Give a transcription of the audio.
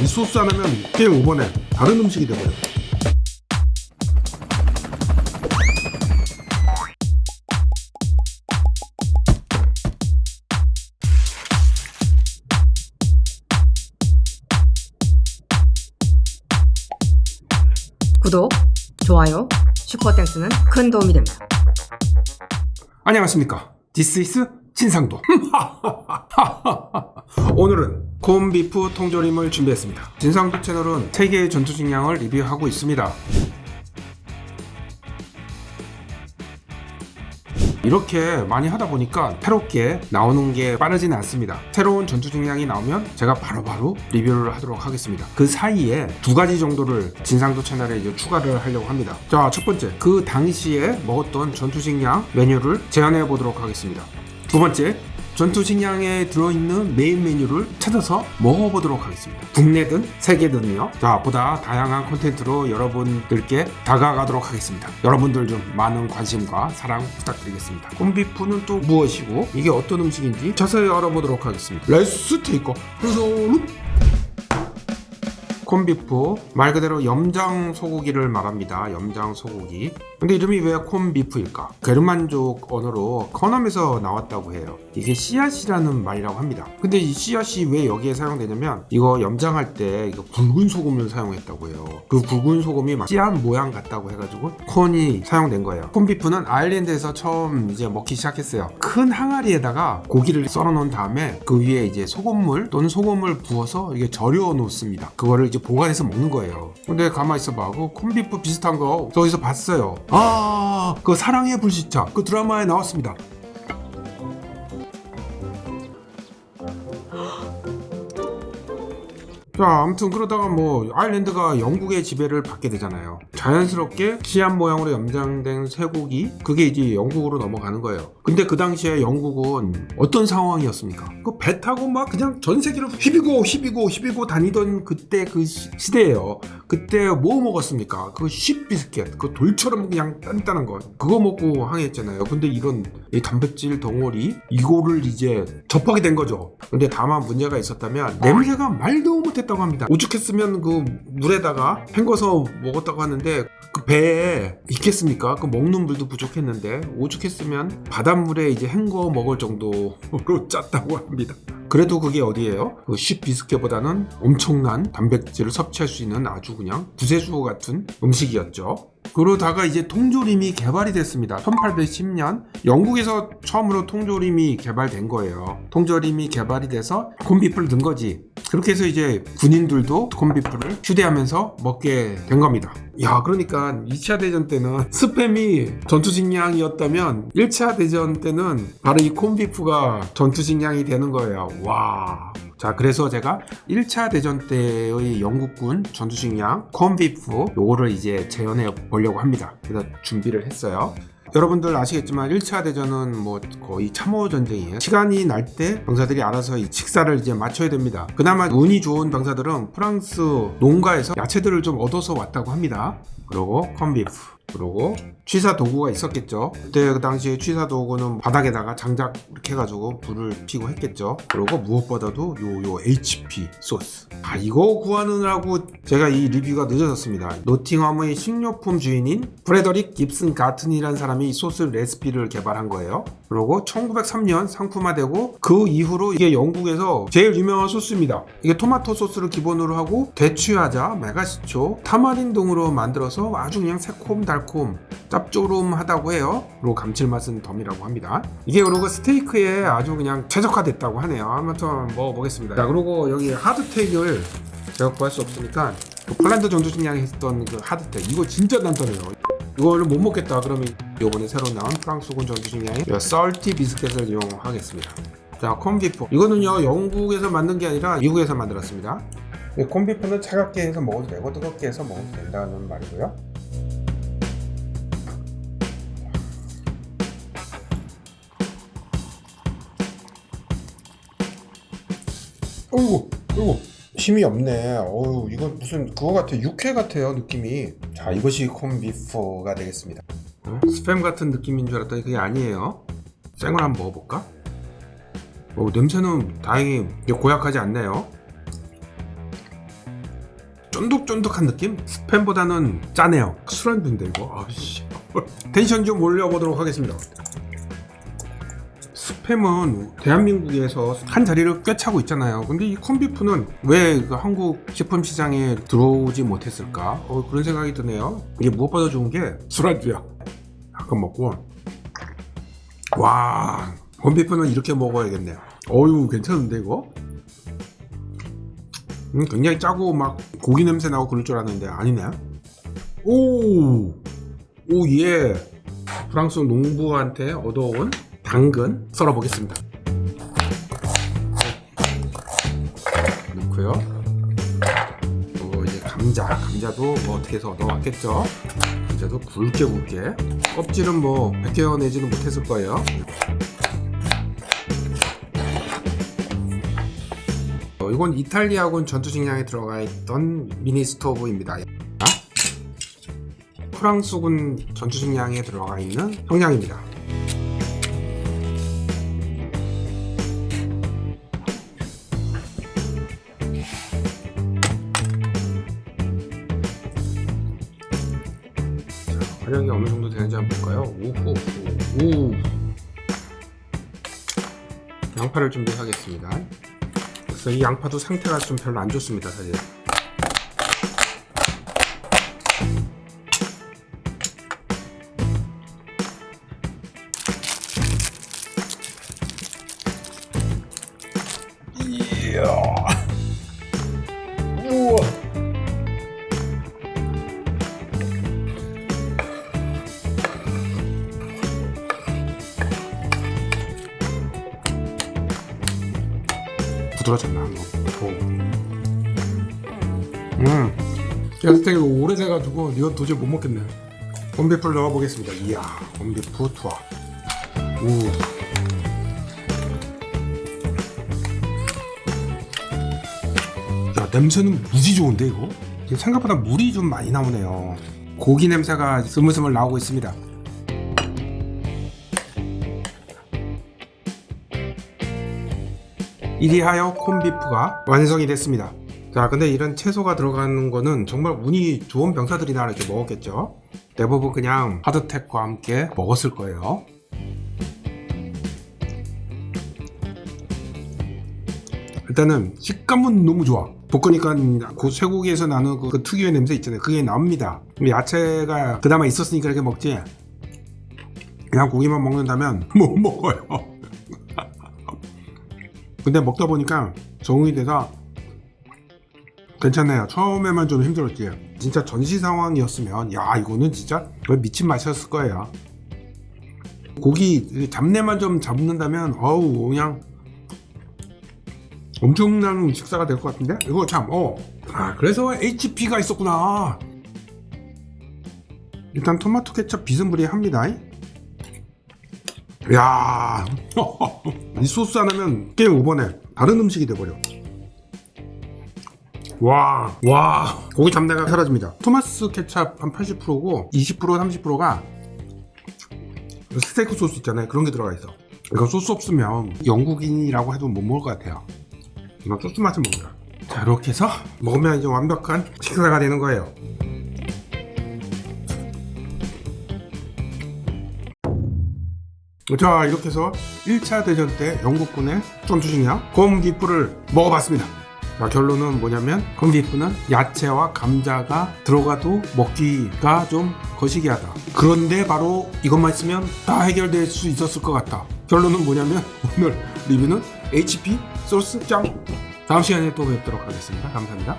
이 소스 하나면 게임 오버네. 다른 음식이 되고요. 구독, 좋아요, 슈퍼땡스는 큰 도움이 됩니다. 안녕하십니까. This is 진상도. 오늘은 콤비프 통조림을 준비했습니다. 진상도 채널은 세계의 전투식량을 리뷰하고 있습니다. 이렇게 많이 하다 보니까 새롭게 나오는 게 빠르지는 않습니다. 새로운 전투식량이 나오면 제가 바로바로 리뷰를 하도록 하겠습니다. 그 사이에 두 가지 정도를 진상도 채널에 이제 추가를 하려고 합니다. 자, 첫 번째, 그 당시에 먹었던 전투식량 메뉴를 재현해 보도록 하겠습니다. 두 번째, 전투식량에 들어있는 메인 메뉴를 찾아서 먹어보도록 하겠습니다. 국내든 세계든요. 자, 보다 다양한 콘텐츠로 여러분들께 다가가도록 하겠습니다. 여러분들 좀 많은 관심과 사랑 부탁드리겠습니다. 콤비프는 또 무엇이고 이게 어떤 음식인지 자세히 알아보도록 하겠습니다. 렛츠 테이크 홈. 콤비프, 말 그대로 염장 소고기를 말합니다. 염장 소고기. 근데 이름이 왜 콤비프일까? 게르만족 언어로 커넘에서 나왔다고 해요. 이게 씨앗이라는 말이라고 합니다. 근데 이 씨앗이 왜 여기에 사용되냐면 이거 염장할 때 이거 굵은 소금을 사용했다고 해요. 그 굵은 소금이 막 씨앗 모양 같다고 해가지고 콘이 사용된 거예요. 콤비프는 아일랜드에서 처음 이제 먹기 시작했어요. 큰 항아리에다가 고기를 썰어 놓은 다음에 그 위에 이제 소금물 또는 소금을 부어서 이게 절여 놓습니다. 그거를 이제 보관해서 먹는 거예요. 근데 가만히 있어봐. 그 콤비프 비슷한 거 저기서 봤어요. 그 사랑의 불시착 그 드라마에 나왔습니다. 자, 아무튼 그러다가 뭐 아일랜드가 영국의 지배를 받게 되잖아요. 자연스럽게 씨앗 모양으로 염장된 쇠고기, 그게 이제 영국으로 넘어가는 거예요. 근데 그 당시에 영국은 어떤 상황이었습니까? 그 배 타고 막 그냥 전 세계를 휘비고 다니던 그때 그 시대예요. 그때 뭐 먹었습니까? 그 쉽 비스켓, 그 돌처럼 그냥 단단한 거, 그거 먹고 항해했잖아요. 근데 이런 이 단백질 덩어리 이거를 이제 접하게 된 거죠. 근데 다만 문제가 있었다면 냄새가 말도 못했다고 합니다. 오죽했으면 그 물에다가 헹궈서 먹었다고 하는데 그 배에 있겠습니까? 그 먹는 물도 부족했는데 오죽했으면 바닷물에 이제 헹궈 먹을 정도로 짰다고 합니다. 그래도 그게 어디예요? 그 쉽 비스켓보다는 엄청난 단백질을 섭취할 수 있는 아주 그냥 구세주 같은 음식이었죠. 그러다가 이제 통조림이 개발이 됐습니다. 1810년 영국에서 처음으로 통조림이 개발된 거예요. 통조림이 개발이 돼서 콤비프를 넣은 거지. 그렇게 해서 이제 군인들도 콤비프를 휴대하면서 먹게 된 겁니다. 야, 그러니까 2차 대전 때는 스팸이 전투식량이었다면 1차 대전 때는 바로 이 콤비프가 전투식량이 되는 거예요. 와. 자, 그래서 제가 1차 대전 때의 영국군 전투식량 콤비프 요거를 이제 재현해 보려고 합니다. 그래서 준비를 했어요. 여러분들 아시겠지만 1차 대전은 뭐 거의 참호 전쟁이에요. 시간이 날 때 병사들이 알아서 이 식사를 이제 맞춰야 됩니다. 그나마 운이 좋은 병사들은 프랑스 농가에서 야채들을 좀 얻어서 왔다고 합니다. 그리고 콤비프, 그리고 취사 도구가 있었겠죠. 그때 그 당시에 취사 도구는 바닥에다가 장작 이렇게 해가지고 불을 피고 했겠죠. 그리고 무엇보다도 요 HP 소스. 이거 구하느라고 제가 이 리뷰가 늦어졌습니다. 노팅엄의 식료품 주인인 프레더릭 깁슨 가튼이라는 사람이 이 소스 레시피를 개발한 거예요. 그리고 1903년 상품화되고 그 이후로 이게 영국에서 제일 유명한 소스입니다. 이게 토마토 소스를 기본으로 하고 대추야자, 메가시초, 타마린 등으로 만들어서 아주 그냥 새콤달콤 짭조름하다고 해요. 그리고 감칠맛은 덤이라고 합니다. 이게 그리고 스테이크에 아주 그냥 최적화됐다고 하네요. 아무튼 먹어보겠습니다. 자, 그리고 여기 하드텍을 제가 구할 수 없으니까 그 폴란드 전투식량에 했던 그 하드텍, 이거 진짜 단단해요. 이거를 못 먹겠다 그러면 이번에 새로 나온 프랑스군 전투식량의 썰티 비스켓을 이용하겠습니다. 자, 콤비프, 이거는요 영국에서 만든 게 아니라 미국에서 만들었습니다. 콤비프는 차갑게 해서 먹어도 되고 뜨겁게 해서 먹어도 된다는 말이고요. 어이구 힘이 없네. 이건 무슨 그거 같아. 육회 같아요, 느낌이. 자, 이것이 콤비프가 되겠습니다. 스팸 같은 느낌인 줄 알았더니 그게 아니에요. 생을 한번 먹어볼까? 냄새는 다행히 고약하지 않네요. 쫀득쫀득한 느낌? 스팸보다는 짜네요. 술안주인데 이거. 아씨. 텐션 좀 올려보도록 하겠습니다. 스팸은 대한민국에서 한 자리를 꿰차고 있잖아요. 근데 이 콘비프는 왜 그 한국 식품 시장에 들어오지 못했을까? 그런 생각이 드네요. 이게 무엇보다 좋은 게 술안주야. 잠깐 먹고. 와, 콘비프는 이렇게 먹어야겠네요. 어유, 괜찮은데 이거? 굉장히 짜고 막 고기 냄새 나고 그럴 줄 알았는데 아니네. 오, 예. 프랑스 농부한테 얻어온 당근 썰어 보겠습니다. 넣고요. 이제 감자도 뭐 어떻게 해서 얻어왔겠죠. 감자도 굵게 껍질은 뭐 벗겨내지는 못했을 거예요. 이건 이탈리아군 전투식량에 들어가 있던 미니 스토브입니다. 프랑스군 전투식량에 들어가 있는 형량입니다. 화력이 어느 정도 되는지 한번 볼까요? 오. 양파를 준비하겠습니다. 그래서 이 양파도 상태가 좀 별로 안 좋습니다, 사실. 이야. 우와. 부드러졌나 한번. 야스텍이 오래돼가지고 이거 도저히 못 먹겠네. 콘비프를 넣어보겠습니다. 이야, 콘비프 투하. 야, 냄새는 무지 좋은데 이거? 생각보다 물이 좀 많이 나오네요. 고기 냄새가 스물스물 나오고 있습니다. 이리하여 콘비프가 완성이 됐습니다. 자, 근데 이런 채소가 들어가는 거는 정말 운이 좋은 병사들이나 이렇게 먹었겠죠. 대부분 그냥 하드텍과 함께 먹었을 거예요. 일단은 식감은 너무 좋아. 볶으니까 그 쇠고기에서 나는 그 특유의 냄새 있잖아요. 그게 나옵니다. 야채가 그나마 있었으니까 이렇게 먹지. 그냥 고기만 먹는다면 못 먹어요. 근데 먹다 보니까 적응이 돼서 괜찮네요. 처음에만 좀 힘들었지. 진짜 전시 상황이었으면 야, 이거는 진짜 미친 맛이었을 거예요. 고기 잡내만 좀 잡는다면 어우, 그냥 엄청난 식사가 될 것 같은데. 이거 참 그래서 HP가 있었구나. 일단 토마토 케첩 비스무리합니다. 야, 이 소스 하나면 게임 오버네. 다른 음식이 돼버려. 와, 고기 잡내가 사라집니다. 토마스 케첩 한 80%고 20% 30%가 스테이크 소스 있잖아요. 그런 게 들어가 있어. 이거 소스 없으면 영국인이라고 해도 못 먹을 것 같아요. 이건 소스 맛을 먹는다. 자, 이렇게 해서 먹으면 이제 완벽한 식사가 되는 거예요. 자, 이렇게 해서 1차 대전 때 영국군의 전투식량 콘비프를 먹어봤습니다. 자, 결론은 뭐냐면 콘비프는 야채와 감자가 들어가도 먹기가 좀 거시기하다. 그런데 바로 이것만 있으면 다 해결될 수 있었을 것 같다. 결론은 뭐냐면 오늘 리뷰는 HP 소스 짱. 다음 시간에 또 뵙도록 하겠습니다. 감사합니다.